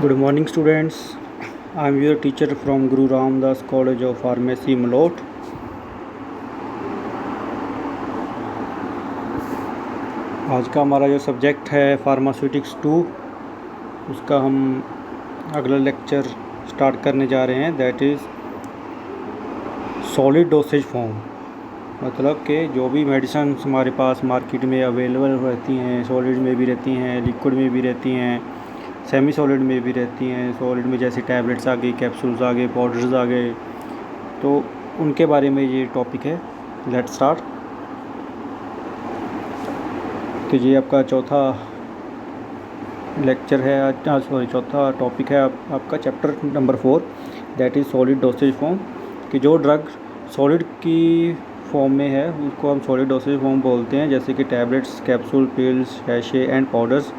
Good morning, students. I am your teacher from Guru Ramdas College of Pharmacy, Malot. आज का हमारा जो subject है फार्मास्यूटिक्स 2, उसका हम अगला लेक्चर स्टार्ट करने जा रहे हैं। That is solid dosage form. मतलब कि जो भी मेडिसिन हमारे पास मार्केट में अवेलेबल रहती हैं, सॉलिड में भी रहती हैं, लिक्विड में भी रहती हैं, सेमी सॉलिड में भी रहती हैं। सॉलिड में जैसे टैबलेट्स आ गई, कैप्सूल्स आ गए, पाउडर्स आ गए, तो उनके बारे में ये टॉपिक है। Let's start. तो ये आपका चौथा लेक्चर है आज, चौथा टॉपिक है आपका chapter number 4, that is solid dosage form. कि जो ड्रग सॉलिड की फॉर्म में है उसको हम सॉलिड डोसेज फॉर्म बोलते हैं, जैसे कि tablets, capsule, pills, sachet and powders.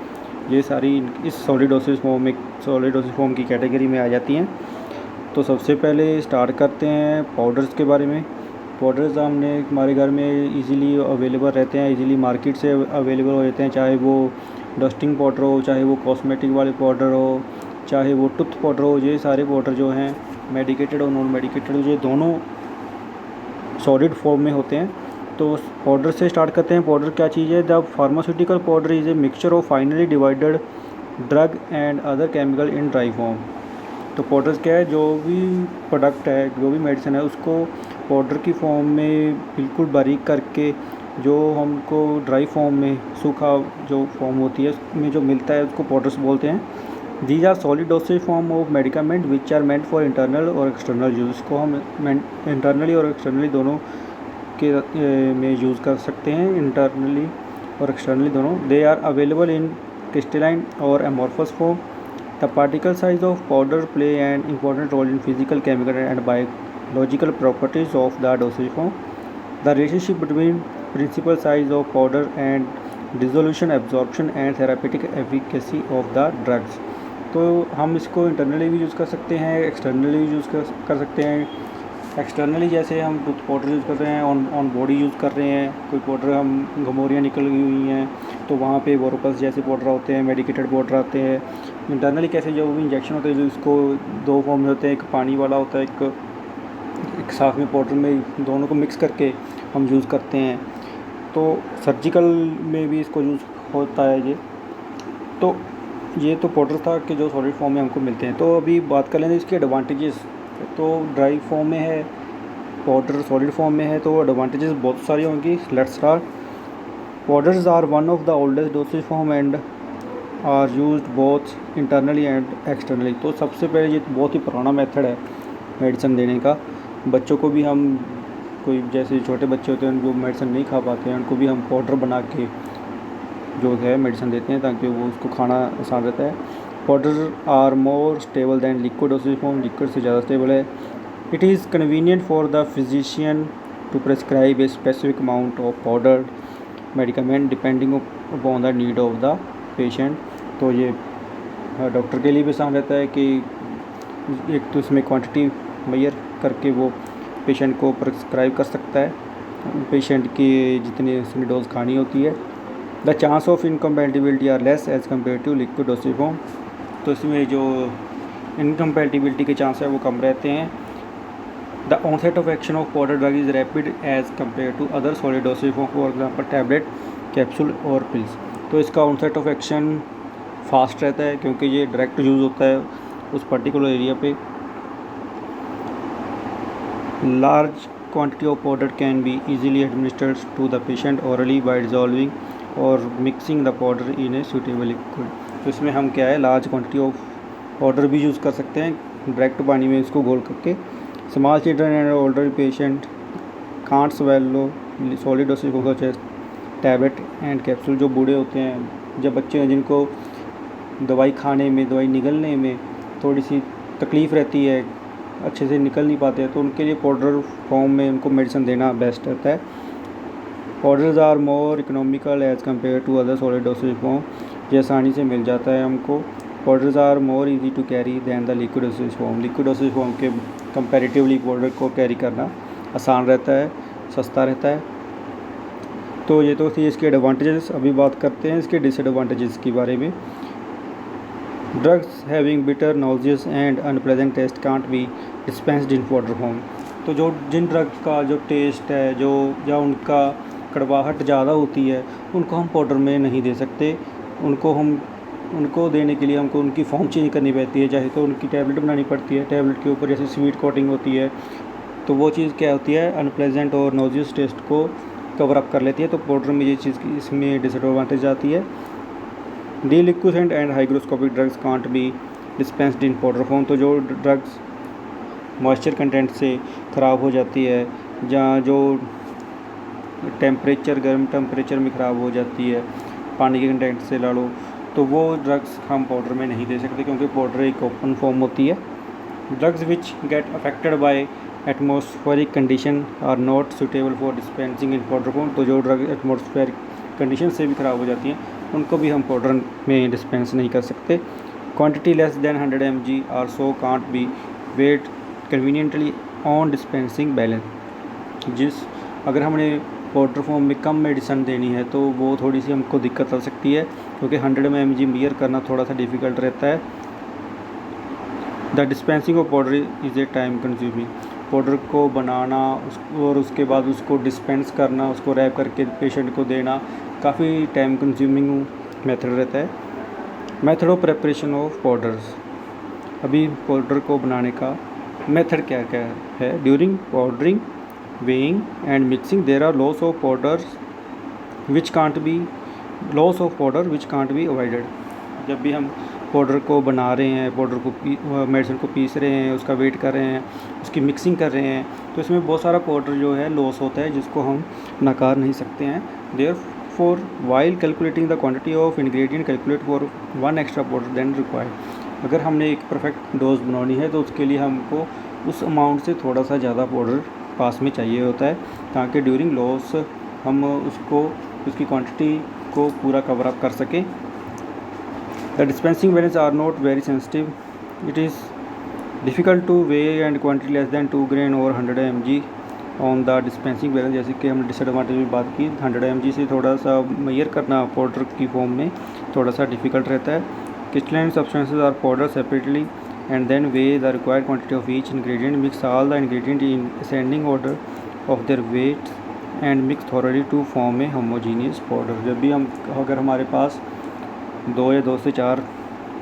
ये सारी इस सॉलिड डोसेज फॉर्म की कैटेगरी में आ जाती हैं। तो सबसे पहले स्टार्ट करते हैं पाउडर्स के बारे में। पाउडर्स हमारे घर में इजीली अवेलेबल रहते हैं, इजीली मार्केट से अवेलेबल हो जाते हैं। चाहे वो डस्टिंग पाउडर हो, चाहे वो कॉस्मेटिक वाले पाउडर हो, चाहे वो टूथ पाउडर हो, ये सारे पाउडर जो हैं मेडिकेटेड और नॉन मेडिकेटेड, ये दोनों सॉलिड फॉर्म में होते हैं। तो पाउडर से स्टार्ट करते हैं। पाउडर क्या चीज़ है? The pharmaceutical powder is a mixture of finally divided drug and other chemical in dry form. तो पाउडर्स क्या है? जो भी प्रोडक्ट है, जो भी मेडिसिन है, उसको पाउडर की फॉर्म में बिल्कुल बारीक करके जो हमको ड्राई फॉर्म में, सूखा जो फॉर्म होती है उसमें जो मिलता है, उसको पाउडर्स बोलते हैं। These are solid dosage form of medicament which are meant for internal और एक्सटर्नल यूज़। इसको हम इंटरनली और एक्सटर्नली दोनों के में यूज़ कर सकते हैं, इंटरनली और एक्सटर्नली दोनों। They are available in crystalline और amorphous form. The particle size of powder play an important role in physical, chemical and biological properties of the dosage form. The relationship between principal size of powder and dissolution, absorption and therapeutic efficacy of the drugs. तो हम इसको internally भी use कर सकते हैं, externally भी use कर सकते हैं। एक्सटर्नली जैसे हम टूथ पाउडर यूज़ कर रहे हैं, ऑन बॉडी यूज़ कर रहे हैं। कोई पाउडर हम घमोरियाँ निकल गई हुई हैं तो वहाँ पे बोरोपस जैसे पाउडर होते हैं, मेडिकेटेड पाउडर आते हैं। इंटरनली कैसे जो भी इंजेक्शन होते हैं, जो इसको दो फॉर्म में होते हैं, एक पानी वाला होता है, एक साथ में पाउडर में, दोनों को मिक्स करके हम यूज़ करते हैं। तो सर्जिकल में भी इसको यूज़ होता है ये तो पाउडर था कि जो सॉलिड फॉर्म में हमको मिलते हैं। तो अभी बात कर लेंगे इसके एडवांटेजेस। तो ड्राई फॉर्म में है, पाउडर सॉलिड फॉर्म में है, तो एडवांटेजेस बहुत सारी होंगी। Let's start. Powders are one of the oldest dosage form and are used both internally and externally. तो सबसे पहले ये बहुत ही पुराना मेथड है मेडिसिन देने का। बच्चों को भी हम, कोई जैसे छोटे बच्चे होते हैं जो मेडिसिन नहीं खा पाते हैं, उनको भी हम पाउडर बना के जो है मेडिसिन देते हैं ताकि वो उसको खाना आसान रहता है। Powder are more stable than liquid dosage form. Liquid से ज़्यादा स्टेबल है। It is convenient for the physician to prescribe a specific amount of powder medicament depending upon the need of the patient. तो ये doctor के लिए भी आसान रहता है कि एक तो इसमें क्वांटिटी मेजर करके वो पेशेंट को प्रेस्क्राइब कर सकता है, पेशेंट की जितनी उसने डोज खानी होती है। The chance of incompatibility are less as compare to liquid dosage form. तो इसमें जो इनकम्पैटिबिलिटी के चांस है वो कम रहते हैं। The onset of action of powder drug is rapid as compare to other solid dosage form, for example tablet, capsule और पिल्स। तो इसका ऑनसेट ऑफ एक्शन फास्ट रहता है क्योंकि ये डायरेक्ट यूज़ होता है उस पर्टिकुलर एरिया पे। Large quantity of powder can be easily administered to the patient orally by dissolving or mixing the powder in a suitable liquid। तो इसमें हम क्या है, लार्ज क्वांटिटी ऑफ पाउडर भी यूज़ कर सकते हैं डायरेक्ट पानी में इसको घोल करके। Small children and older patient can't swallow solid dosage को such as tablet and capsule. जो बूढ़े होते हैं, जब बच्चे हैं जिनको दवाई खाने में, दवाई निगलने में थोड़ी सी तकलीफ़ रहती है, अच्छे से निकल नहीं पाते हैं, तो उनके लिए पाउडर फॉर्म में उनको मेडिसिन देना बेस्ट रहता है। Powders are more economical as compare to other solid dosage form. ये आसानी से मिल जाता है हमको। Powders are more easy to carry than the liquid dosage form. Liquid dosage form के कंपैरेटिवली पाउडर को कैरी करना आसान रहता है, सस्ता रहता है। तो ये तो थी इसके एडवांटेजेस। अभी बात करते हैं इसके डिसएडवांटेजेस के बारे में। Drugs having bitter nauseous and unpleasant taste can't be dispensed in powder form. तो जो जिन ड्रग का जो टेस्ट है जो या उनका कड़वाहट ज़्यादा होती है उनको हम पाउडर में नहीं दे सकते। उनको देने के लिए हमको उनकी फॉर्म चेंज करनी पड़ती है, चाहे तो उनकी टैबलेट बनानी पड़ती है, टैबलेट के ऊपर जैसे स्वीट कोटिंग होती है, तो वो चीज़ क्या होती है अनप्लेजेंट और नॉजियस टेस्ट को कवर अप कर लेती है। तो पाउडर में ये चीज़ की इसमें डिसएडवांटेज आती है। Deliquescent and hygroscopic drugs can't be dispensed in powder form. तो जो ड्रग्स मॉइस्चर कंटेंट से ख़राब हो जाती है या जो गर्म टेम्परेचर में ख़राब हो जाती है पानी के कंटेंट से ला लो, तो वो ड्रग्स हम पाउडर में नहीं दे सकते क्योंकि पाउडर एक ओपन फॉर्म होती है। Drugs which get affected by atmospheric condition are not suitable for dispensing in powder form. तो जो ड्रग एटमॉस्फेरिक कंडीशन से भी ख़राब हो जाती हैं उनको भी हम पाउडर में डिस्पेंस नहीं कर सकते। Quantity less than 100 mg are so can't be weight conveniently on dispensing balance. अगर हमने पाउडर फॉर्म में कम मेडिसिन देनी है तो वो थोड़ी सी हमको दिक्कत आ सकती है क्योंकि 100 mg मेयर करना थोड़ा सा डिफ़िकल्ट रहता है। The dispensing of powder is a time consuming. Powder को बनाना और उसके बाद उसको डिस्पेंस करना, उसको रैप करके पेशेंट को देना काफ़ी टाइम कंज्यूमिंग मेथड रहता है। Method of preparation of powders. अभी पाउडर को बनाने का मेथड क्या क्या है। During powdering, weighing and mixing there are loss of powder which can't be avoided। जब भी हम पाउडर को बना रहे हैं, पाउडर को मेडिसिन को पीस रहे हैं, उसका वेट कर रहे हैं, उसकी मिक्सिंग कर रहे हैं, तो इसमें बहुत सारा पाउडर जो है लॉस होता है जिसको हम नकार नहीं सकते हैं। Therefore while calculating the quantity of ingredient calculate for one extra powder than required। अगर हमने एक परफेक्ट डोज बनानी है तो उसके लिए हमको उस अमाउंट से थोड़ा सा ज़्यादा पाउडर पास में चाहिए होता है ताकि ड्यूरिंग लॉस हम उसकी क्वांटिटी को पूरा कवर अप कर सकें। The dispensing balance are not very sensitive. It is difficult to weigh and quantity less than 2 grain और 100 mg on the dispensing balance. जैसे कि हमने डिसएडवांटेज में बात की, 100 mg से थोड़ा सा मेजर करना पाउडर की फॉर्म में थोड़ा सा डिफ़िकल्ट रहता है। Crystalline substances are powder separately and then weigh the required quantity of each ingredient, mix all the ingredient in ascending order of their weight and mix thoroughly to form a homogeneous powder। जब भी अगर हमारे पास 2 से 4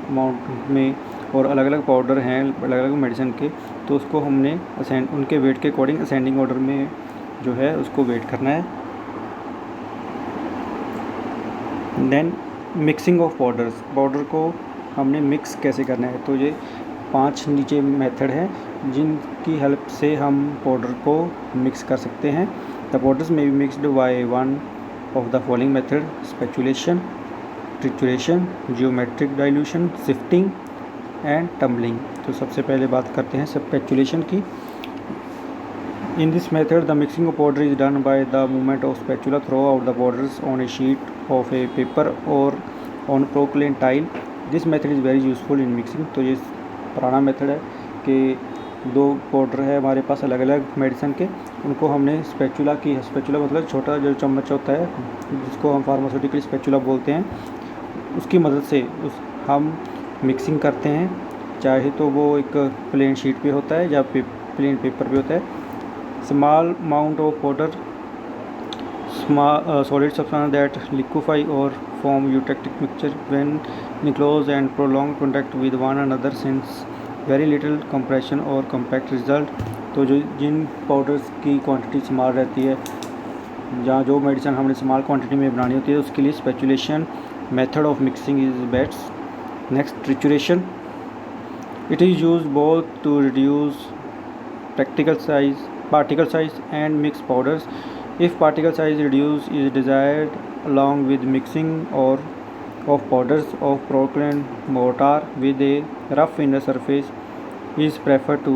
amount में और अलग अलग powder हैं अलग अलग मेडिसिन के, तो उसको हमने उनके वेट के अकॉर्डिंग असेंडिंग ऑर्डर में जो है उसको वेट करना है। Then mixing of powders. Powder को हमने मिक्स कैसे करना है, तो ये 5 नीचे मेथड हैं जिनकी हेल्प से हम पाउडर को मिक्स कर सकते हैं। The powders may be mixed by one of the following method: spatulation, trituration, geometric dilution, sifting and tumbling. तो सबसे पहले बात करते हैं स्पेचुलेशन की। In this method the mixing of powder is done by the movement of spatula throughout the powders on a sheet of a paper or on porcelain tile. This method is very useful in mixing. तो ये पुराना method है कि 2 powder है हमारे पास अलग अलग medicine के, उनको हमने स्पैचुला मतलब छोटा जो चम्मच होता है जिसको हम फार्मास्यूटिकल स्पैचुला बोलते हैं, उसकी मदद से हम मिक्सिंग करते हैं। चाहे तो वो एक प्लेन शीट पे होता है या प्लेन पेपर पे होता है। Small amount of powder solid substance that liquefy or form eutectic mixture when in close and prolonged contact with one another since very little compression or compact result। तो जिन powders की quantity small रहती है या जो medicine हमने small quantity में बनानी होती है उसके लिए spatulation method of mixing is best. Next, trituration. It is use both to reduce particle size and mix powders। If particle size reduce is desired along with mixing or of powders of Portland mortar with a rough inner surface is preferred to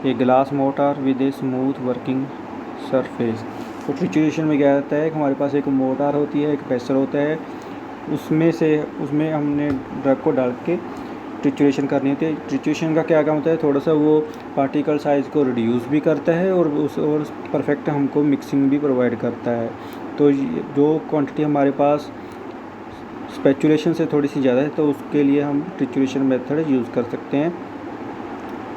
a glass mortar with a smooth working surface। तो ट्रिचुरेशन में क्या होता है कि हमारे पास एक motor होती है, एक प्रेशर होता है, उसमें हमने ड्रग को डाल के ट्रिचुरेशन करनी होती है। ट्रिचुरेशन का क्या काम होता है, थोड़ा सा वो पार्टिकल साइज़ को रिड्यूस भी करता है और परफेक्ट हमको मिक्सिंग भी प्रोवाइड करता है। तो जो क्वांटिटी हमारे पास स्पेचुलेशन से थोड़ी सी ज़्यादा है, तो उसके लिए हम ट्रिचुरेशन मेथड यूज़ कर सकते हैं।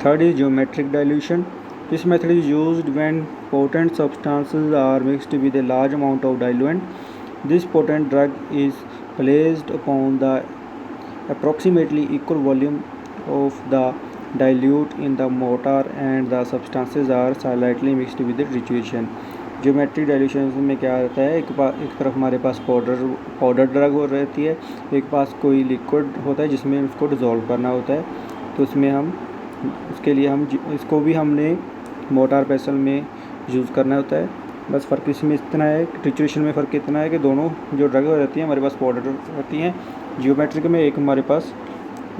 Third is geometric dilution. This method is used when potent substances are mixed with a large amount of diluent. This potent drug is placed upon the approximately equal volume of the dilute in the mortar and the substances are slightly mixed with the trituration। Geometric dilution में क्या रहता है, एक तरफ हमारे पास powder drug हो रहती है, एक पास कोई लिक्विड होता है जिसमें उसको डिज़ोल्व करना होता है। तो उसमें हम उसके लिए हम इसको भी हमने मोटार पेसल में यूज़ करना होता है। बस फ़र्क इसमें इतना है, ट्रिचुरेशन में फ़र्क इतना है कि दोनों जो ड्रग रहती हैं हमारे पास पाउडर रहती हैं, जियोमेट्रिक में एक हमारे पास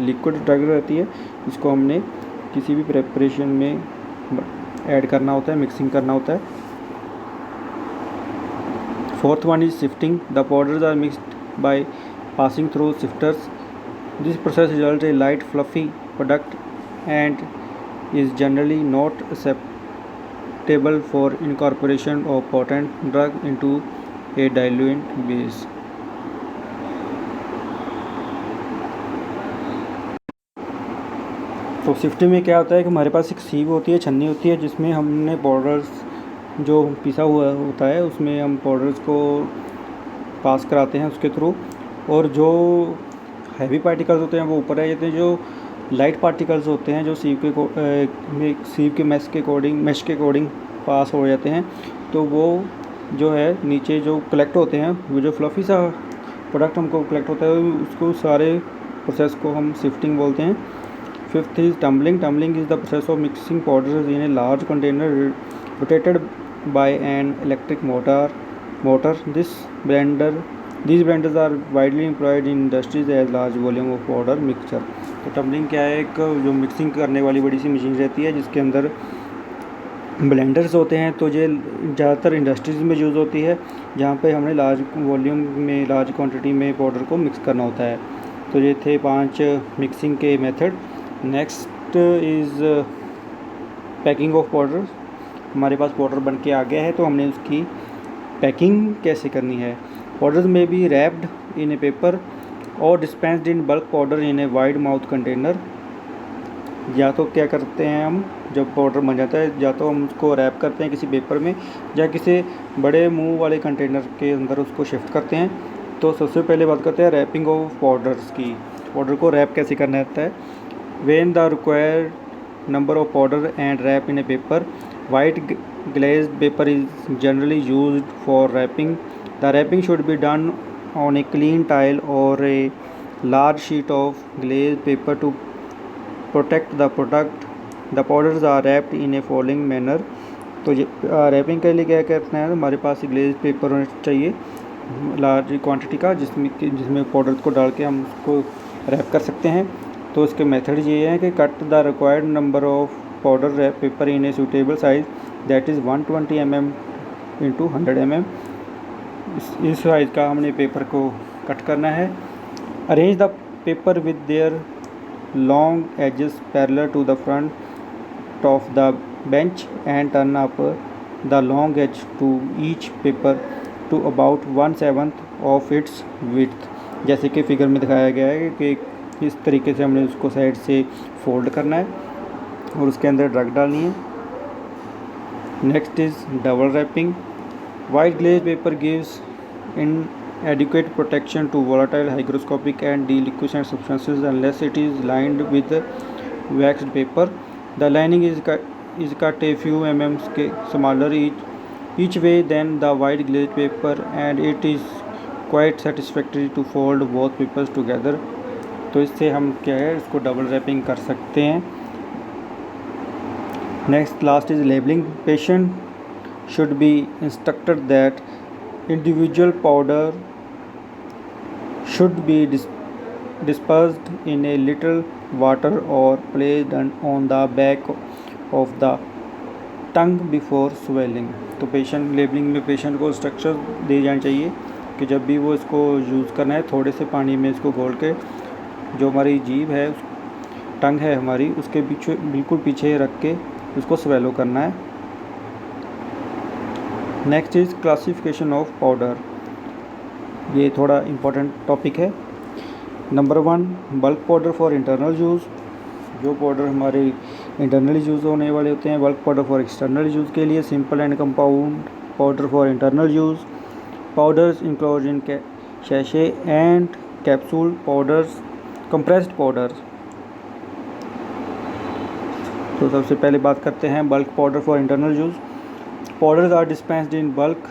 लिक्विड ड्रग रहती है, इसको हमने किसी भी प्रेपरेशन में ऐड करना होता है, मिक्सिंग करना होता है। Fourth one is shifting. The powders are mixed by passing through shifters. This process result a light fluffy product and is generally not acceptable for incorporation of potent drug into a diluent base। तो shifting में क्या होता है कि हमारे पास एक सीव होती है, छन्नी होती है, जिसमें हमने पाउडर्स जो पिसा हुआ होता है उसमें हम पाउडर्स को पास कराते हैं उसके थ्रू, और जो हैवी पार्टिकल्स होते हैं वो ऊपर आ जाते हैं, जो लाइट पार्टिकल्स होते हैं जो सीव के मैश के अकॉर्डिंग पास हो जाते हैं, तो वो जो है नीचे जो कलेक्ट होते हैं, वो जो फ्लफ़ी सा प्रोडक्ट हमको कलेक्ट होता है उसको सारे प्रोसेस को हम शिफ्टिंग बोलते हैं। Fifth is tumbling. Tumbling is the process of mixing powders in a large container rotated bye an electric motor. These blenders are widely employed in industries as large volume of powder mixture। तो tumbling क्या है, एक जो mixing करने वाली बड़ी सी machine रहती है जिसके अंदर ब्लेंडर्स होते हैं। तो ये ज़्यादातर इंडस्ट्रीज़ में यूज़ होती है, जहाँ पे हमने लार्ज वॉल्यूम में लार्ज क्वांटिटी में पाउडर को मिक्स करना होता है। तो ये थे 5 मिक्सिंग के method. Next is packing of powder. हमारे पास पाउडर बन के आ गया है, तो हमने उसकी पैकिंग कैसे करनी है। Powders may be wrapped in a paper or dispensed in bulk powder in a wide mouth container. या तो क्या करते हैं हम, जब पाउडर बन जाता है या तो हम उसको रैप करते हैं किसी पेपर में या किसी बड़े मुंह वाले कंटेनर के अंदर उसको शिफ्ट करते हैं। तो सबसे पहले बात करते हैं रैपिंग ऑफ पाउडर्स की। पाउडर को रैप कैसे करना होता है। When the required number of powder and wrap in a paper, white glazed paper is generally used for wrapping। The wrapping should be done on a clean tile or a large sheet of glazed paper to protect the product। The powders are wrapped in a following manner। तो ये wrapping के लिए क्या करना है, हमारे पास glaze paper होना चाहिए लार्ज क्वांटिटी का, जिसमें पाउडर को डाल के हम उसको रैप कर सकते हैं। तो इसके मेथड ये है कि cut the required number of powder wrap paper in a suitable size, that is 120 mm into 100 mm। इस साइज़ का हमने पेपर को कट करना है। Arrange the paper with their long edges parallel to the front of the bench and turn up the long edge to each paper to about 1/7 of its width. जैसे कि figure में दिखाया गया है कि इस तरीके से हमने उसको साइड से फोल्ड करना है और उसके अंदर ड्रग डालनी है। Next is double wrapping. White glaze paper gives inadequate protection to volatile hygroscopic and deliquescent substances unless it is lined with waxed paper। The lining is cut a few mm smaller each way than the white glazed paper and it is quite satisfactory to fold both papers together। तो इससे हम क्या है, इसको double wrapping कर सकते हैं। Next last is labelling. Patient should be instructed that individual powder should be dispersed in a little water or placed on the back of the tongue before swallowing। तो पेशेंट लेबलिंग में patient को instruction दे जाना चाहिए कि जब भी वो इसको यूज़ करना है, थोड़े से पानी में इसको घोल के जो हमारी जीभ है, टंग है हमारी, उसके पीछे बिल्कुल पीछे रख के उसको स्वेलो करना है। Next is classification of powder. ये थोड़ा इम्पोर्टेंट टॉपिक है। Number 1 bulk powder for internal use, जो पाउडर हमारे इंटरनली यूज़ होने वाले होते हैं। Bulk powder for external use के लिए simple and compound powder for internal use, powders enclose in sachet and capsule, powders, compressed powder. तो सबसे पहले बात करते हैं bulk powder for internal use. Powders are dispensed in bulk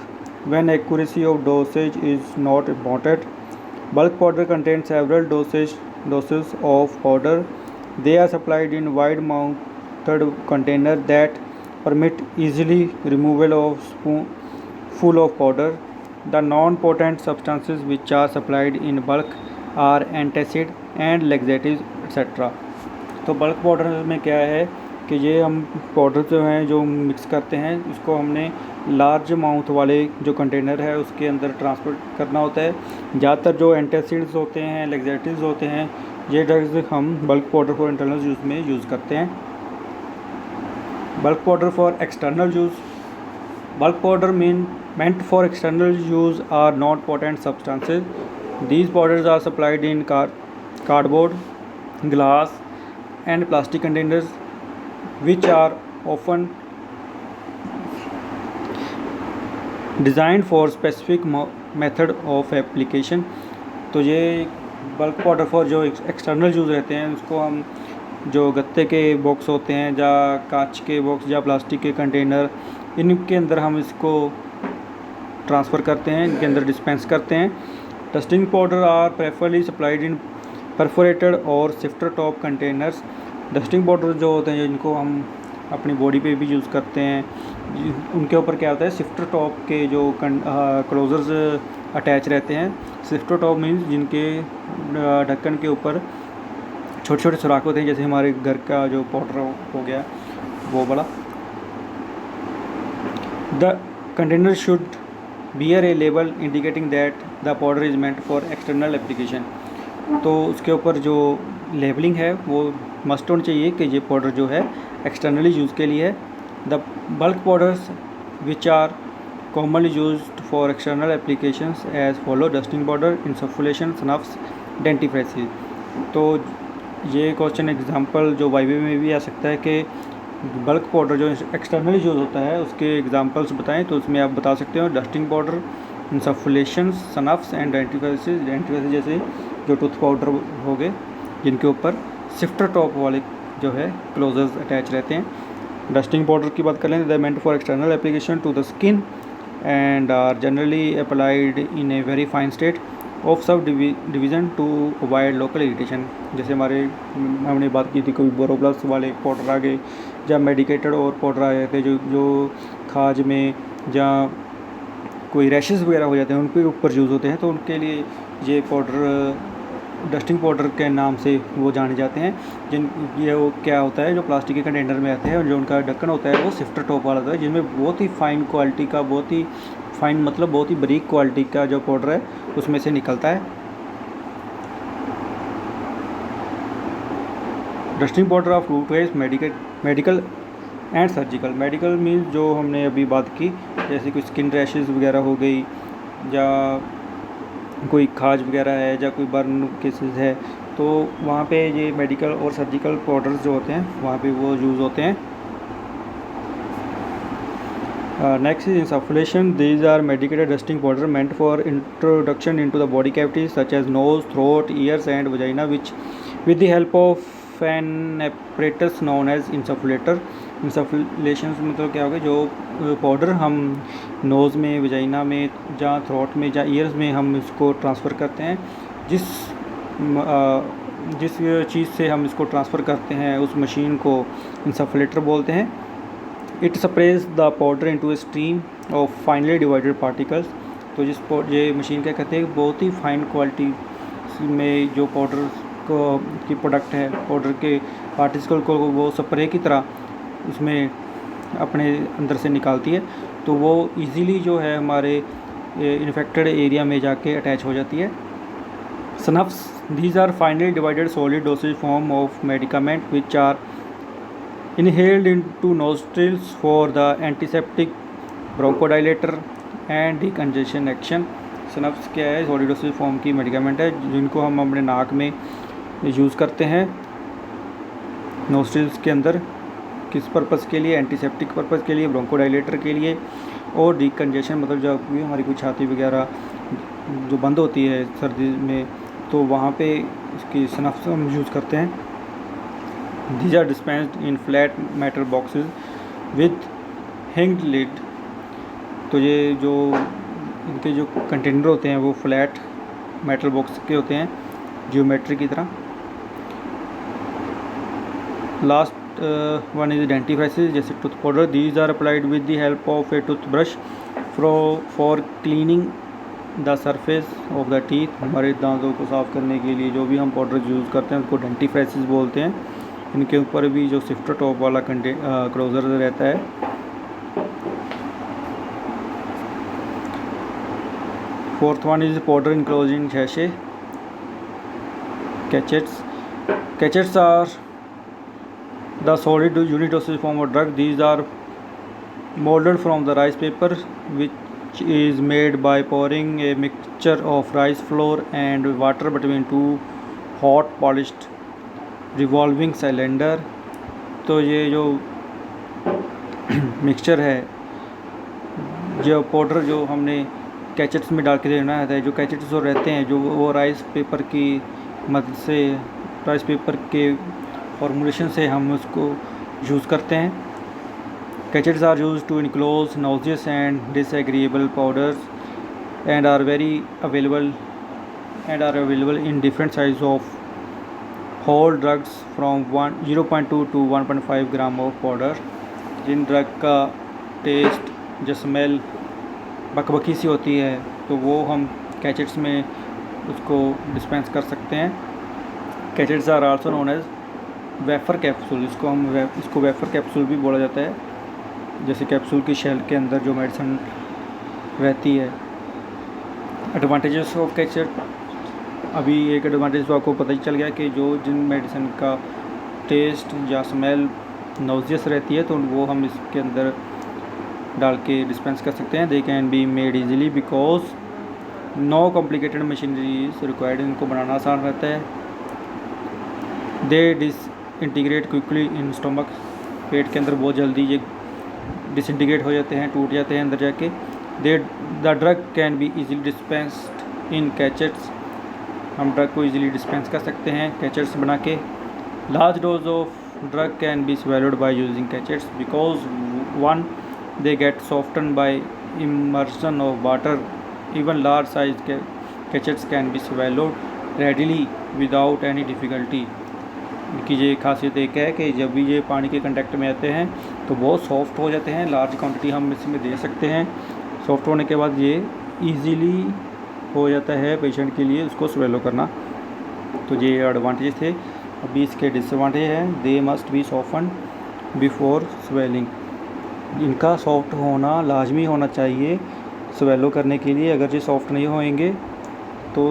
when accuracy of dosage is not important. Bulk powder contains several doses of powder. They are supplied in wide-mouthed containers that permit easily removal of spoonful of powder. The non-potent substances which are supplied in bulk are antacid and laxatives, etc. तो bulk powder में क्या है कि ये हम powder जो हैं जो मिक्स करते हैं उसको हमने लार्ज माउथ वाले जो कंटेनर है उसके अंदर ट्रांसफर करना होता है। ज़्यादातर जो एंटासिड्स होते हैं, लैक्सेटिव्स होते हैं, ये ड्रग्स हम bulk powder for internal use में यूज़ करते हैं। Bulk powder for external use, bulk powder meant for external use are not potent substances. These powders are supplied in cardboard, glass and plastic containers which are often designed for specific method of application. तो ये bulk powder for जो external use रहते हैं उसको हम जो गत्ते के बॉक्स होते हैं या कांच के बॉक्स या प्लास्टिक के कंटेनर, इनके अंदर हम इसको ट्रांसफ़र करते हैं, इनके अंदर डिस्पेंस करते हैं। Dusting powder are preferably supplied in perforated or sifter top containers. Dusting powder जो होते हैं जिनको हम अपनी बॉडी पे भी यूज़ करते हैं, उनके ऊपर क्या होता है, सिफ्टर टॉप के जो क्लोजर्स अटैच रहते हैं। सिफ्टर टॉप मीन्स जिनके ढक्कन के ऊपर छोटे छोटे सुराख होते हैं, जैसे हमारे घर का जो पाउडर हो गया वो बड़ा। The container should bear a label indicating that the powder is meant for external application. तो उसके ऊपर जो लेबलिंग है वो मस्ट होनी चाहिए कि ये पाउडर जो है एक्सटर्नली यूज़ के लिए है। The bulk powders which are commonly used for external applications as follow dusting powder, insufflation, snuffs, dentifrices. तो ये क्वेश्चन एग्जांपल जो वाईवे में भी आ सकता है कि बल्क पाउडर जो एक्सटर्नली यूज़ होता है उसके एग्जांपल्स बताएं, तो उसमें आप बता सकते हो dusting powder, insufflation, snuffs and डेंटिफ्रेसिस। डेंटिफ्रेसिस जैसे जो टूथ पाउडर हो गए जिनके ऊपर सिफ्टर टॉप वाले जो है क्लोजर्स अटैच रहते हैं। डस्टिंग पाउडर की बात कर लें, the meant for external application to the skin and are generally applied in a very fine state of subdivision to avoid local irritation. जैसे हमने बात की थी कोई बोरोप्लस वाले पाउडर आ गए या मेडिकेटेड और पाउडर आ जाते हैं जो खाज में या कोई रैशेस वगैरह हो जाते हैं उनके ऊपर यूज़ होते हैं, तो उनके लिए ये पाउडर डस्टिंग पाउडर के नाम से वो जाने जाते हैं। ये वो क्या होता है जो प्लास्टिक के कंटेनर में आते हैं और जो उनका ढक्कन होता है वो सिफ्टर टॉप वाला होता है, जिनमें बहुत ही फाइन क्वालिटी का, बहुत ही फाइन मतलब बहुत ही बारीक क्वालिटी का जो पाउडर है उसमें से निकलता है। Dusting powder of toothpaste, medical and surgical. Medical means जो हमने अभी बात की, जैसे कोई स्किन रैशेस वगैरह हो गई या कोई खाज वगैरह है या कोई बर्न केसेस है, तो वहाँ पे ये मेडिकल और सर्जिकल पाउडर्स जो होते हैं वहाँ पे वो यूज़ होते हैं। Next is insufflation. These are medicated dusting powder meant for introduction into the body cavities such as nose, throat, ears and vagina which with the help of an apparatus known as insufflator. Insufflation मतलब क्या होगा, जो powder हम nose में, vagina में या throat में या ईयर्स में हम इसको ट्रांसफ़र करते हैं, जिस चीज़ से हम इसको ट्रांसफ़र करते हैं उस मशीन को इंसफुलेटर बोलते हैं। It sprays the powder into a stream of finally divided particles. तो ये मशीन क्या कहते हैं, बहुत ही फाइन क्वालिटी में जो पाउडर की प्रोडक्ट है, पाउडर के पार्टिकल को वो स्प्रे की तरह उसमें अपने अंदर से निकालती है, तो वो इजीली जो है हमारे इन्फेक्टेड एरिया में जाके अटैच हो जाती है। Snuffs, these are finely divided solid dosage form of medicament which are inhaled into nostrils for the antiseptic, bronchodilator and decongestion action. Snuffs क्या है, सॉलिड डोसेज फॉर्म की मेडिकामेंट है जिनको हम अपने नाक में यूज़ करते हैं नोस्ट्रिल्स के अंदर। किस पर्पज़ के लिए? एंटीसेप्टिक पर्पज़ के लिए, ब्रोंकोडाइलेटर के लिए, और डिकंजेशन मतलब जब भी हमारी कोई छाती वगैरह जो बंद होती है सर्दी में तो वहाँ पे इसकी स्नफ्स हम यूज़ करते हैं। These are dispensed in flat metal boxes with hinged lid. तो ये जो इनके जो कंटेनर होते हैं वो फ्लैट मेटल बॉक्स के होते हैं, जियोमेट्री की तरह। लास्ट वन इज डेंटिफ्राइसिस, जैसे tooth powder. These are applied with the help of a tooth brush for cleaning the surface of the teeth. हमारे दांतों को साफ़ करने के लिए जो भी हम पाउडर यूज़ करते हैं उसको डेंटिफ्राइसिस बोलते हैं। इनके ऊपर भी जो सिफ्टर टॉप वाला क्लोजर रहता है। Fourth one is powder enclosing sachet, cachets. Cachets are the solid unit dosage form of drug. These are molded from the rice paper, which is made by pouring a mixture of rice flour and water between two hot polished revolving cylinder। तो ये जो mixture है, जो powder जो हमने कैचेट्स में डाल के देना है, जो कैचेट्स जो रहते हैं जो वो राइस पेपर की मदद से, राइस पेपर के फॉर्मुलेशन से हम उसको यूज़ करते हैं। Cachets are use to enclose nauseous and disagreeable powders and are available in different size of whole drugs from 0.2 to 1.5 gram of powder. जिन ड्रग का टेस्ट जो स्मेल बकबकी सी होती है तो वो हम कैचेट्स में उसको डिस्पेंस कर सकते हैं। Cachets are also known as wafer capsule. इसको वेफर कैप्सूल भी बोला जाता है, जैसे कैप्सूल की शेल के अंदर जो मेडिसिन रहती है। एडवांटेजेस ऑफ कैचेट, अभी एक एडवांटेज तो आपको पता ही चल गया कि जो जिन मेडिसिन का टेस्ट या स्मेल नॉजियस रहती है तो वो हम इसके अंदर डाल के डिस्पेंस कर सकते हैं। They can be made easily because no complicated machinery is required. इनको बनाना आसान रहता है। They disintegrate quickly in stomach. पेट के अंदर बहुत जल्दी ये डिसइंटीग्रेट हो जाते हैं, टूट जाते हैं अंदर जाके। The drug can be easily dispensed इन कैचेट्स। हम ड्रग को इजीली डिस्पेंस कर सकते हैं कैचेट्स बना के। Large dose of drug can be swallowed by using कैचेट्स because one they get softened by immersion of water. Even large size कैचेट्स can be swallowed readily without any difficulty। इनकी ये खासियत एक है कि जब भी ये पानी के कांटेक्ट में आते हैं तो बहुत सॉफ्ट हो जाते हैं। लार्ज क्वांटिटी हम इसमें दे सकते हैं। सॉफ्ट होने के बाद ये इजीली हो जाता है पेशेंट के लिए उसको स्वेलो करना। तो ये एडवांटेज थे। अभी इसके डिसएडवांटेज हैं। They must be soften before swelling. इनका सॉफ्ट होना लाजमी होना चाहिए स्वेलो करने के लिए। अगर ये सॉफ्ट नहीं होएंगे तो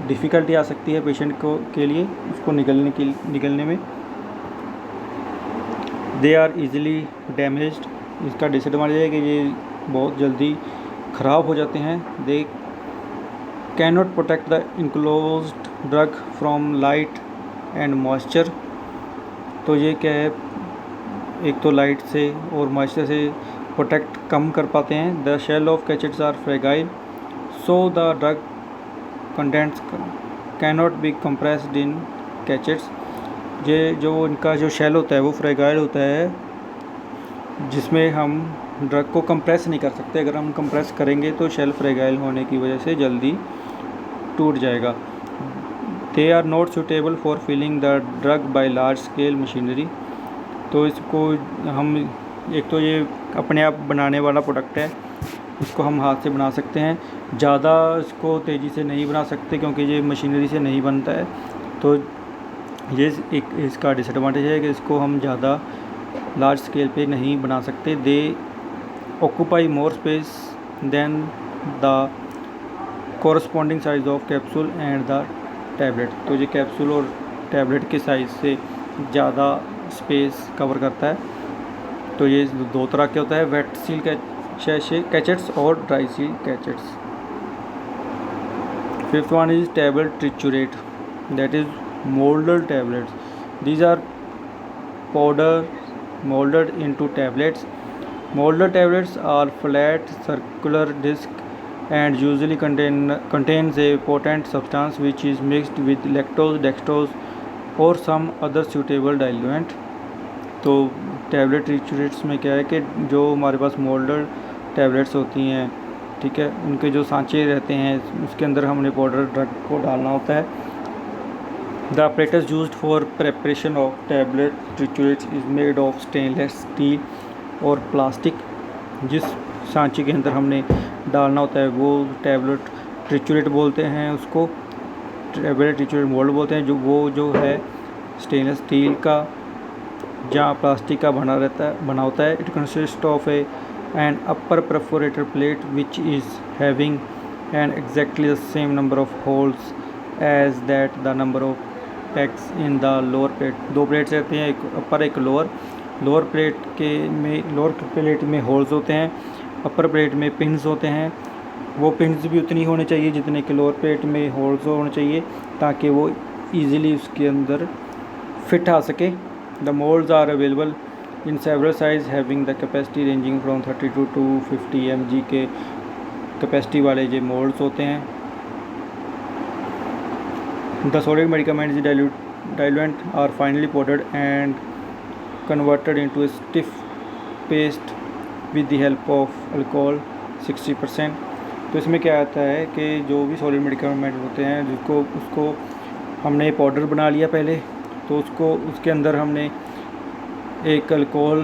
डिफ़िकल्टी आ सकती है पेशेंट को के लिए उसको निकलने में। They are easily damaged. इसका डिसएडवांटेज है कि ये बहुत जल्दी ख़राब हो जाते हैं। They can not protect the enclosed drug from light and moisture. तो ये क्या है, एक तो लाइट से और मॉइस्चर से प्रोटेक्ट कम कर पाते हैं। The shell of cachets are fragile so the drug contents can not be compressed in cachets. ये जो इनका जो शेल होता है वो फ्रेगाइल होता है जिसमें हम ड्रग को कंप्रेस नहीं कर सकते। अगर हम कंप्रेस करेंगे तो शेल फ्रेगाइल होने की वजह से जल्दी टूट जाएगा। They are not suitable for filling the drug by large scale machinery. तो इसको हम एक तो ये अपने आप बनाने वाला प्रोडक्ट है, इसको हम हाथ से बना सकते हैं। ज़्यादा इसको तेज़ी से नहीं बना सकते क्योंकि ये मशीनरी से नहीं बनता है। तो ये एक इसका डिसएडवांटेज है कि इसको हम ज़्यादा लार्ज स्केल पे नहीं बना सकते। They occupy more space than the corresponding size of capsule and the tablet. तो ये कैप्सूल और टैबलेट के साइज़ से ज़्यादा स्पेस कवर करता है। तो ये दो तरह के होता है, वेट सील कैचेट्स और dry seal कैचेट्स। Fifth one is tablet triturate, that is molded tablets. These are powder molded into tablets. Molded tablets are flat circular disc and usually contains a potent substance which is mixed with lactose, dextrose or some other suitable diluent. तो tablet ट्रिचुरेट्स में क्या है कि जो हमारे पास moulder tablets होती हैं, ठीक है, उनके जो सांचे रहते हैं उसके अंदर हमने पाउडर ड्रग को डालना होता है. The apparatus used for preparation of tablet triturates is made of stainless steel और प्लास्टिक. जिस सांचे के अंदर हमने डालना होता है वो टैबलेट ट्रिचुरेट बोलते हैं, उसको टैबलेट ट्रिचुरेट मोल्ड बोलते हैं. जो है स्टेनलेस स्टील का जहाँ प्लास्टिक का बना होता है. It consist of an upper perforator plate which is having an exactly the same number of holes as that the number of packs in the lower plate. दो प्लेट्स रहती हैं, एक अपर एक लोअर. लोअर प्लेट में holes होते हैं, अपर plate में pins होते हैं. वो पिन्स भी उतनी होने चाहिए जितने कि लोअर प्लेट में होल्स होने चाहिए ताकि वो ईज़िली उसके अंदर फिट आ सके. The moulds are available in several size having the capacity ranging from 32 to 50 mg के कैपेसिटी वाले ये मोल्ड्स होते हैं. The solid medicaments diluent are finally powdered and converted into a stiff paste with the help of alcohol 60%. तो इसमें क्या आता है कि जो भी सॉलिड मेडिकामेंट होते हैं उसको हमने पाउडर बना लिया पहले, तो उसके अंदर हमने एक अल्कोहल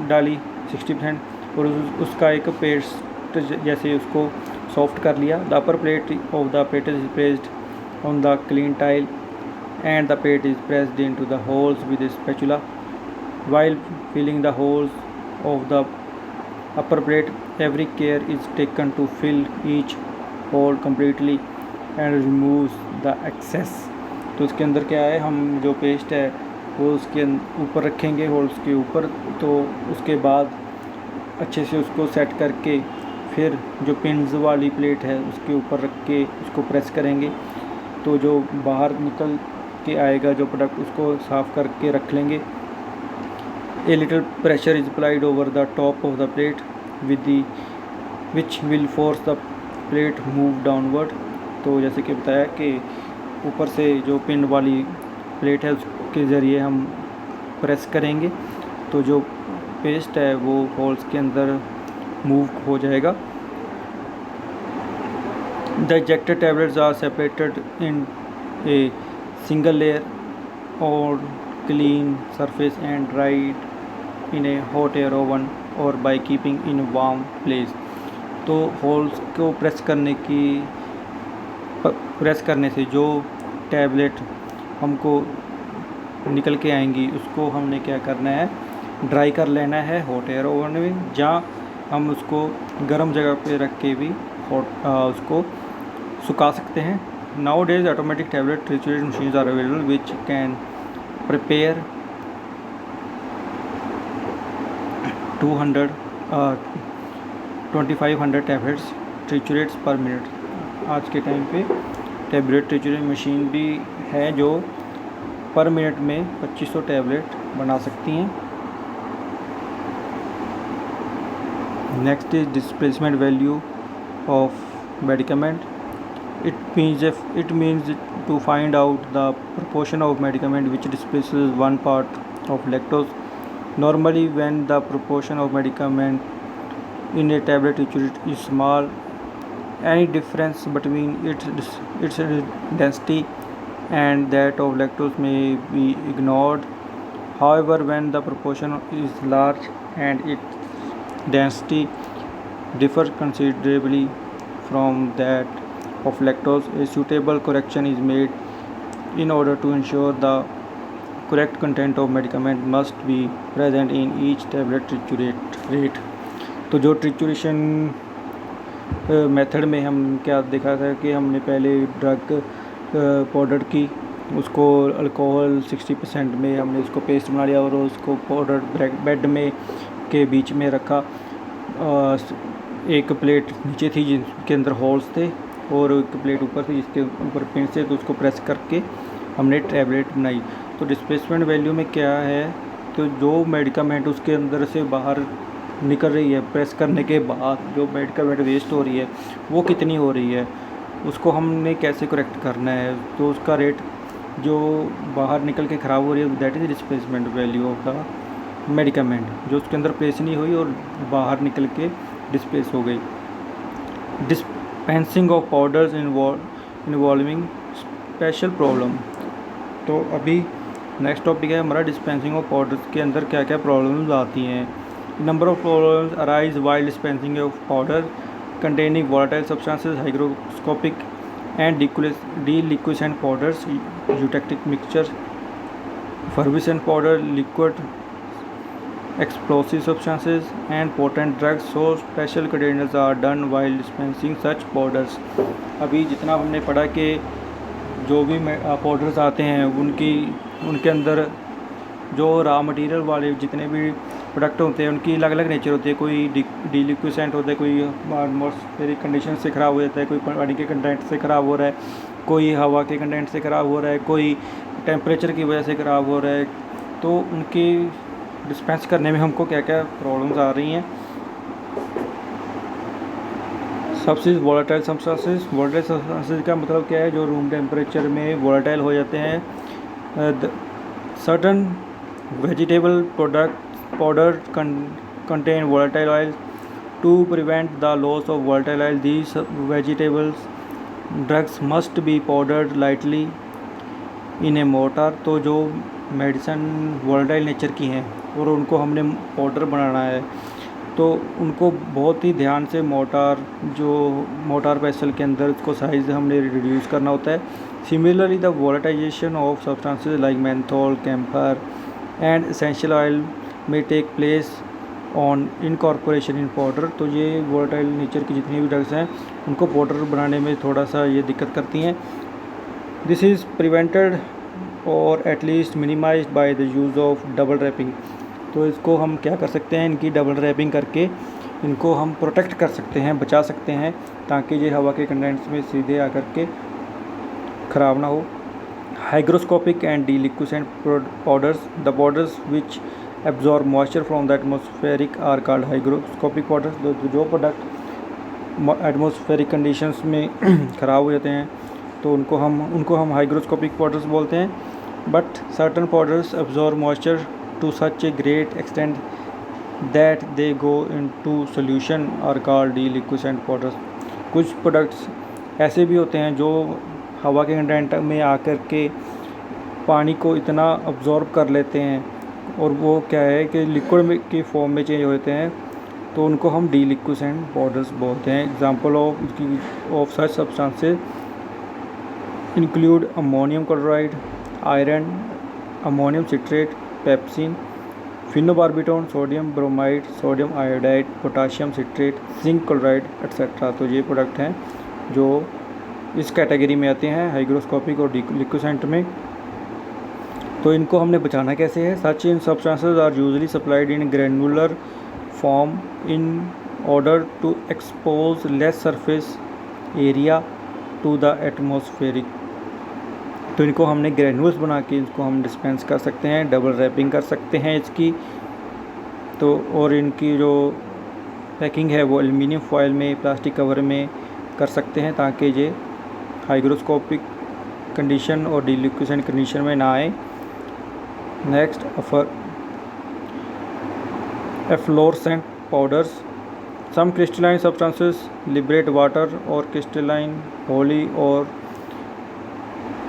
डाली 60% और उसका एक पेस्ट जैसे उसको सॉफ्ट कर लिया. The upper plate of the apparatus is placed on the clean tile and the plate is pressed into the holes with a spatula. While filling the holes of the upper plate, every care is taken to fill each hole completely and removes the excess. तो इसके अंदर क्या है, हम जो paste है वो उसके ऊपर रखेंगे होल्स के ऊपर. तो उसके बाद अच्छे से उसको सेट करके फिर जो पिन्स वाली प्लेट है उसके ऊपर रख के उसको प्रेस करेंगे. तो जो बाहर निकल के आएगा जो प्रोडक्ट उसको साफ़ करके रख लेंगे. A little pressure is applied over the top of the plate which will force the plate move downward. तो जैसे कि बताया कि ऊपर से जो पिन वाली प्लेट है उसके ज़रिए हम प्रेस करेंगे तो जो पेस्ट है वो होल्स के अंदर मूव हो जाएगा. The ejected tablets are separated in a single layer on clean surface and dried in a hot air oven or by keeping in warm place. तो होल्स को प्रेस करने से जो टैबलेट हमको निकल के आएंगी उसको हमने क्या करना है, ड्राई कर लेना है हॉट एयर ओवन में, जहाँ हम उसको गर्म जगह पे रख के भी उसको सुखा सकते हैं. Now days automatic tablet triturate machines are available which can prepare 2500 tablets triturates per minute. आज के टाइम पे टैबलेट ट्रिचुरेट मशीन भी है जो पर मिनट में 2500 टैबलेट बना सकती हैं. Next is displacement value of medicament. It means to find out the proportion of medicament which displaces one part of lactose. Normally, when the proportion of medicament in a tablet is small, any difference between its density and that of lactose may be ignored. However, when the proportion is large and its density differs considerably from that of lactose, a suitable correction is made. In order to ensure the correct content of medicament must be present in each tablet triturate rate. तो जो ट्रिचुरेशन method में हम क्या देखा था कि हमने पहले ड्रग पाउडर की उसको अल्कोहल 60% में हमने उसको पेस्ट बना लिया और उसको पाउडर बेड में के बीच में रखा. एक प्लेट नीचे थी जिसके अंदर होल्स थे और एक प्लेट ऊपर से जिसके ऊपर पिन से तो उसको प्रेस करके हमने टैबलेट बनाई। तो डिस्प्लेसमेंट वैल्यू में क्या है, तो जो मेडिकामेंट उसके अंदर से बाहर निकल रही है प्रेस करने के बाद, जो मेडिकामेंट वेस्ट हो रही है वो कितनी हो रही है, उसको हमने कैसे करेक्ट करना है। तो उसका रेट जो बाहर निकल के ख़राब हो रही है that is displacement value of the medicament, जो उसके अंदर प्लेस नहीं हुई और बाहर निकल के डिस्प्लेस हो गई। Dispensing of powders involving special problem. तो अभी नेक्स्ट टॉपिक है हमारा डिस्पेंसिंग ऑफ पाउडर्स के अंदर क्या क्या प्रॉब्लम्स आती हैं। Number of problems arise while dispensing of powder containing volatile substances, hygroscopic and deliquescent powders, eutectic mixture, effervescent powder, liquid explosive substances and potent drugs. So special containers are done while dispensing such powders. अभी जितना हमने पढ़ा कि जो भी powders आते हैं उनके अंदर जो रॉ मटेरियल वाले जितने भी प्रोडक्ट होते हैं उनकी अलग अलग नेचर होती है। कोई डिलिक्विसेंट होता है, कोई एटमॉस्फेरिक कंडीशन से ख़राब हो जाता है, कोई पानी के कंटेंट से ख़राब हो रहा है, कोई हवा के कंटेंट से ख़राब हो रहा है, कोई टेम्परेचर की वजह से ख़राब हो रहा है। तो उनकी डिस्पेंस करने में हमको क्या क्या प्रॉब्लम्स आ रही हैं। सबसे वोलेटाइल सब्सटेंसेस का मतलब क्या है, जो रूम टेम्परेचर में वोलेटाइल हो जाते हैं। Certain vegetable powder contain volatile oil. To prevent the loss of volatile oil, these vegetables drugs must be powdered lightly in a mortar. तो जो मेडिसिन volatile नेचर की हैं और उनको हमने पाउडर बनाना है तो उनको बहुत ही ध्यान से मोटार पेसल के अंदर उसको साइज़ हमने रिड्यूस करना होता है। Similarly the volatilization of substances like menthol, camphor and essential oil may take place on incorporation in powder. तो ये वोलेटाइल नेचर की जितनी भी ड्रग्स हैं उनको पाउडर बनाने में थोड़ा सा ये दिक्कत करती हैं। दिस इज़ प्रिवेंटेड और at least minimized by the use of double wrapping. तो इसको हम क्या कर सकते हैं, इनकी डबल रैपिंग करके इनको हम प्रोटेक्ट कर सकते हैं, बचा सकते हैं, ताकि ये हवा के कंडेंट्स में सीधे आकर के ख़राब ना हो। Hygroscopic and deliquescent powders. The powders which absorb moisture from the atmospheric are called hygroscopic powders. जो प्रोडक्ट एटमॉस्फेरिक कंडीशंस में ख़राब हो जाते हैं तो उनको हम hygroscopic powders बोलते हैं। But certain powders absorb moisture to such a great extent that they go into solution are called deliquescent powders. कुछ प्रोडक्ट्स ऐसे भी होते हैं जो हवा के कंटेंट में आकर के पानी को इतना अब्जॉर्ब कर लेते हैं और वो क्या है कि लिक्विड की फॉर्म में चेंज होते हैं, तो उनको हम डीलिक्विसेंट पाउडर्स बोलते हैं। Example of such substances include ammonium chloride, iron, ammonium citrate, pepsin, phenobarbitone, sodium bromide, sodium iodide, potassium citrate, zinc chloride etcetera. तो ये प्रोडक्ट हैं जो इस कैटेगरी में आते हैं हाइग्रोस्कोपिक और लिक्विसेंट में। तो इनको हमने बचाना कैसे है। Such in substances are usually supplied in granular form in order to expose less surface area to the atmospheric. तो इनको हमने ग्रेनुल्स बना के इसको हम डिस्पेंस कर सकते हैं, डबल रैपिंग कर सकते हैं इसकी। तो और इनकी जो पैकिंग है वो एल्युमिनियम फॉयल में, प्लास्टिक कवर में कर सकते हैं ताकि ये हाइग्रोस्कोपिक कंडीशन और डीलिक्विसेंट कंडीशन में ना आए। Next efflorescent powders. Some crystalline substances liberate water और क्रिस्टलाइन होली और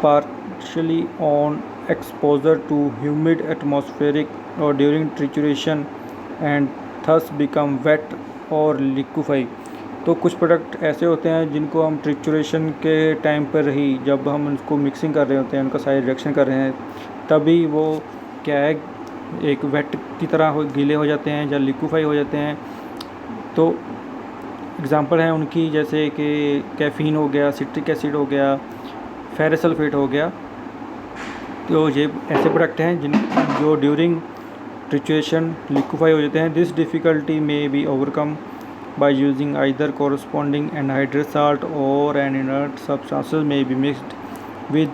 partially on exposure to humid atmospheric or during trituration and thus become wet or liquefy। तो कुछ प्रोडक्ट ऐसे होते हैं जिनको हम ट्रिचुरेशन के टाइम पर ही, जब हम उनको मिक्सिंग कर रहे होते हैं, उनका साइड रिएक्शन कर रहे हैं, तभी वो क्या है एक वेट की तरह गीले हो जाते हैं या लिक्विफाई हो जाते हैं। तो एग्ज़ाम्पल हैं उनकी जैसे कि कैफ़ीन हो गया, सिट्रिक एसिड हो गया, फेरस सल्फेट हो गया। तो ये ऐसे प्रोडक्ट हैं जो ड्यूरिंग ट्रिचुएशन लिक्विफाई हो जाते हैं। दिस डिफ़िकल्टी में be overcome by using either corresponding anhydrous salt or an inert substances may be mixed with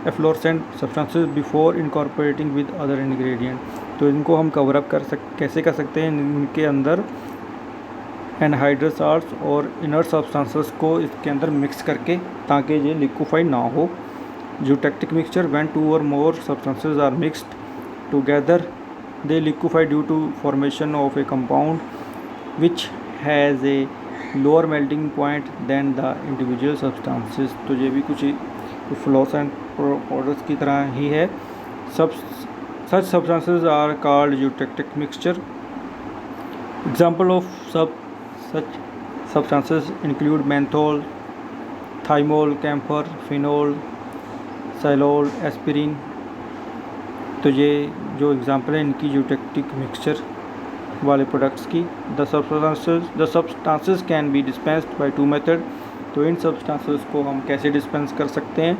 efflorescent substances before incorporating with other ingredient। तो इनको हम कवर अप कैसे कर सकते हैं, इनके अंदर एनहाइड्रस साल्ट्स और इनर्ट सब्सटेंसेस को इसके अंदर मिक्स करके, ताकि ये लिक्विफाई ना हो। Eutectic mixture when 2 or more substances are mixed together they liquefy due to formation of a compound which has a lower melting point than the individual substances। तो ये भी कुछ फ्लोरेसेंट पाउडर्स की तरह ही है। such substances are called eutectic mixture। Example of such substances include menthol, thymol, camphor, phenol, salol, aspirin. तो ये जो एग्जांपल है इनकी यूटेक्टिक मिक्सचर वाले प्रोडक्ट्स की। The substances can be dispensed by 2 method. तो इन सब्सटेंसेस को हम कैसे डिस्पेंस कर सकते हैं?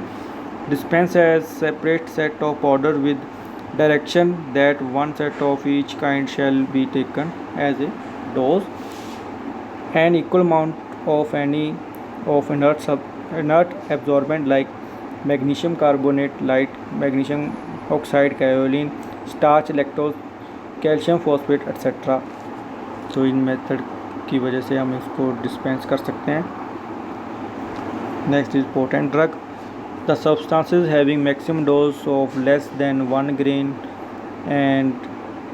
Dispense as separate set of powder with direction that 1 set of each kind shall be taken as a dose। An equal amount of any of inert absorbent like magnesium carbonate, light magnesium oxide, kaolin, starch, lactose, calcium phosphate etcetera. तो इन method की वजह से हम इसको dispense कर सकते हैं। Next is potent drug. The substances having maximum dose of less than 1 grain and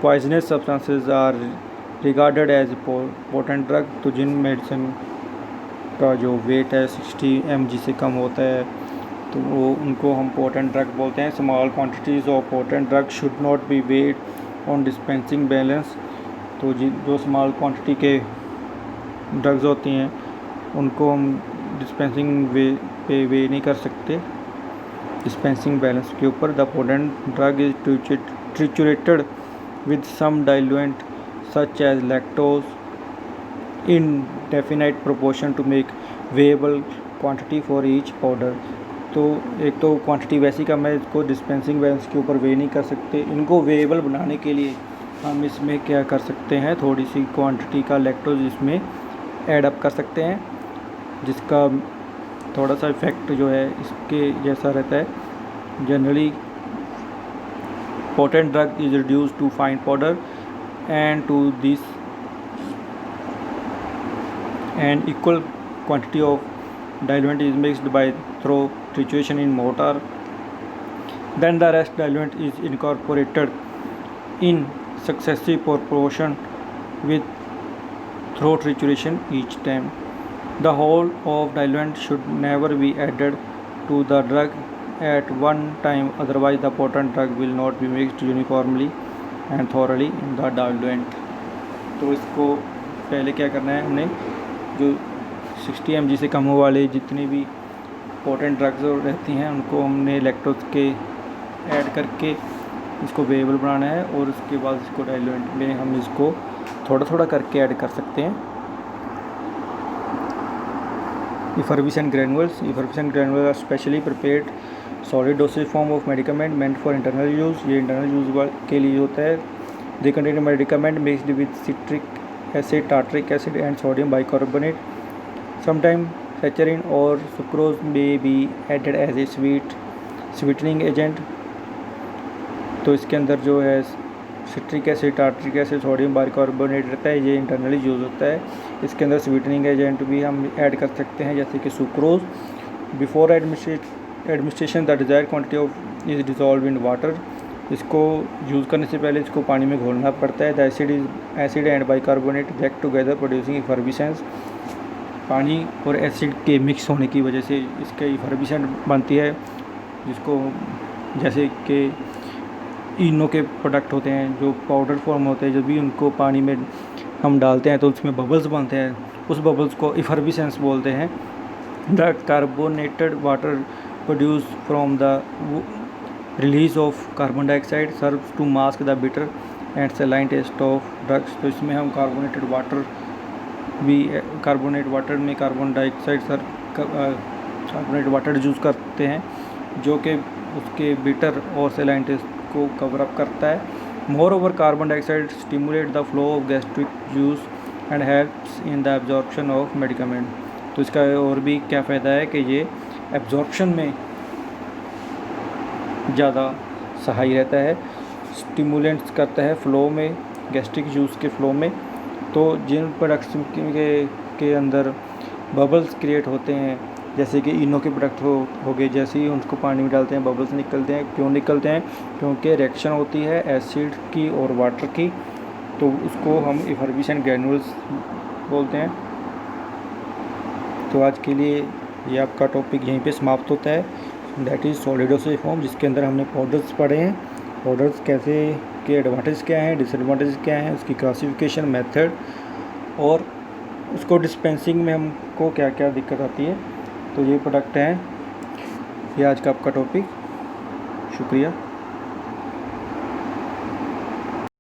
poisonous substances are regarded as potent drug. तो जिन मेडिसिन का जो वेट है 60 mg से कम होता है तो वो उनको हम पोटेंट ड्रग बोलते हैं। Small quantities of potent drug should not be weighed on dispensing balance. तो जो स्मॉल क्वांटिटी के ड्रग्स होती हैं उनको हम डिस्पेंसिंग पे वे नहीं कर सकते डिस्पेंसिंग बैलेंस के ऊपर। The potent drug is triturated with some diluent such as lactose in definite proportion to make weighable quantity for each powder. तो एक तो क्वांटिटी वैसी कम है, इसको डिस्पेंसिंग बैलेंस के ऊपर वे नहीं कर सकते। इनको वेएबल बनाने के लिए हम इसमें क्या कर सकते हैं, थोड़ी सी क्वांटिटी का लैक्टोज इसमें ऐड अप कर सकते हैं, जिसका थोड़ा सा इफ़ेक्ट जो है इसके जैसा रहता है। Generally potent drug is reduce to fine powder and to this and equal quantity of diluent is mixed by through trituration in mortar, then the rest diluent is incorporated in successive proportion with through trituration each time। The whole of diluent should never be added to the drug at one time, otherwise the potent drug will not be mixed uniformly and thoroughly in the diluent। तो इसको पहले क्या करना है, हमने जो 60 mg से कम वाले जितनी भी पोटेंट ड्रग्स रहती हैं उनको हमने लैक्टोज के ऐड करके इसको वेएबल बनाना है, और उसके बाद इसको डाइल्यूएंट में हम इसको थोड़ा थोड़ा करके ऐड कर सकते हैं। Effervescent granules are specially prepared solid dosage form of medicament meant for internal use. ये इंटरनल यूज़ के लिए होता है। They contain medicament mixed with citric acid, tartaric acid and sodium bicarbonate. Sometimes saccharin or sucrose may be added as a sweetening agent। तो इसके अंदर जो है citric acid, tartaric acid, sodium bicarbonate रहता है, ये इंटरनली यूज़ होता है। इसके अंदर स्वीटनिंग एजेंट भी हम ऐड कर सकते हैं, जैसे कि sucrose. Before administration the desired quantity of is dissolve in water. इसको यूज़ करने से पहले इसको पानी में घोलना पड़ता है। The acid and bicarbonate react together producing effervescence. पानी और एसिड के मिक्स होने की वजह से इसके इफर्विसेंट बनती है, जिसको जैसे कि इनो के प्रोडक्ट होते हैं जो पाउडर फॉर्म होते हैं, जब भी उनको पानी में हम डालते हैं तो उसमें बबल्स बनते हैं, उस बबल्स को इफर्विसेंस बोलते हैं। The carbonated water produce from the release of carbon dioxide serves to mask the bitter and saline taste of drugs. तो इसमें हम कार्बोनेट वाटर में carbon dioxide carbonate water use करते हैं, जो कि उसके बिटर और सलाइन टेस्ट को कवर अप करता है। Moreover carbon dioxide stimulate the flow of gastric juice and helps in the absorption of medicament. तो इसका और भी क्या फ़ायदा है कि ये एब्जॉर्प्शन में ज़्यादा सहाय रहता है, स्टिमुलेंट्स करता है फ़्लो में, गैस्ट्रिक जूस के फ़्लो में। तो जिन प्रोडक्ट्स के अंदर बबल्स क्रिएट होते हैं, जैसे कि इनो के प्रोडक्ट हो गए, जैसे ही उनको पानी में डालते हैं बबल्स निकलते हैं। क्यों निकलते हैं? क्योंकि रिएक्शन होती है एसिड की और वाटर की, तो उसको हम इफर्बिशन ग्रैन्यूल्स बोलते हैं। तो आज के लिए ये आपका टॉपिक यहीं पे समाप्त होता है, that is solid dosage form, जिसके अंदर हमने पाउडर्स पढ़े हैं। पाउडर्स कैसे के एडवांटेज क्या हैं, डिसएडवांटेज क्या हैं, उसकी क्लासिफिकेशन मेथड, और उसको डिस्पेंसिंग में हमको क्या क्या दिक्कत आती है। तो ये प्रोडक्ट हैं, ये आज का आपका टॉपिक। शुक्रिया।